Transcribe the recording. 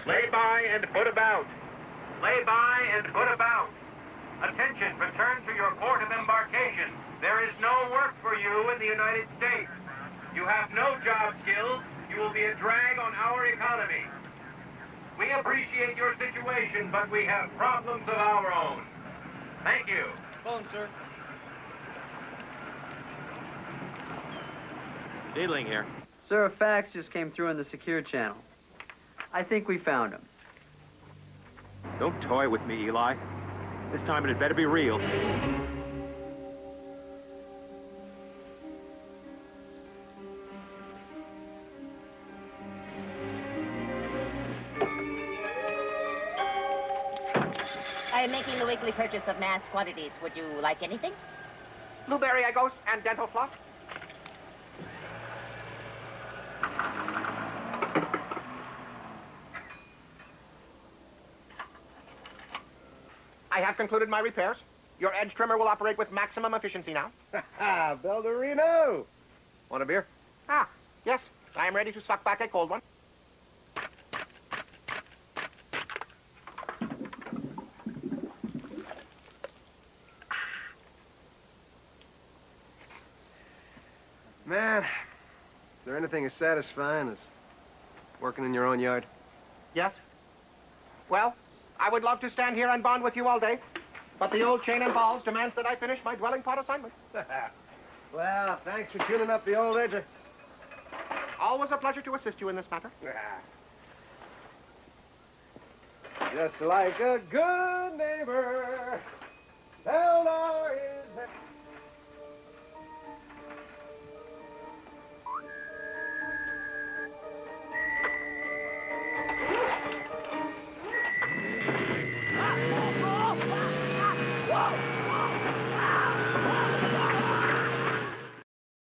Lay by and put about. Lay by and put about. Attention, return to your port of embarkation. There is no work for you in the United States. You have no job skills. You will be a drag on our economy. We appreciate your situation, but we have problems of our own. Thank you. Phone, sir. Seedling here. Sir, a fax just came through on the secure channel. I think we found him. Don't toy with me, Eli. This time it had better be real. I am making the weekly purchase of mass quantities. Would you like anything? Blueberry Eggos and dental floss. I have concluded my repairs. Your edge trimmer will operate with maximum efficiency now. Ha! Belderino! Want a beer? Ah, yes. I am ready to suck back a cold one. Man, is there anything as satisfying as working in your own yard? Yes. Well, I would love to stand here and bond with you all day, but the old chain and balls demands that I finish my dwelling pot assignment. Well, thanks for tuning up the old edger. Always a pleasure to assist you in this matter. Just like a good neighbor, Eldar is there. Whoa!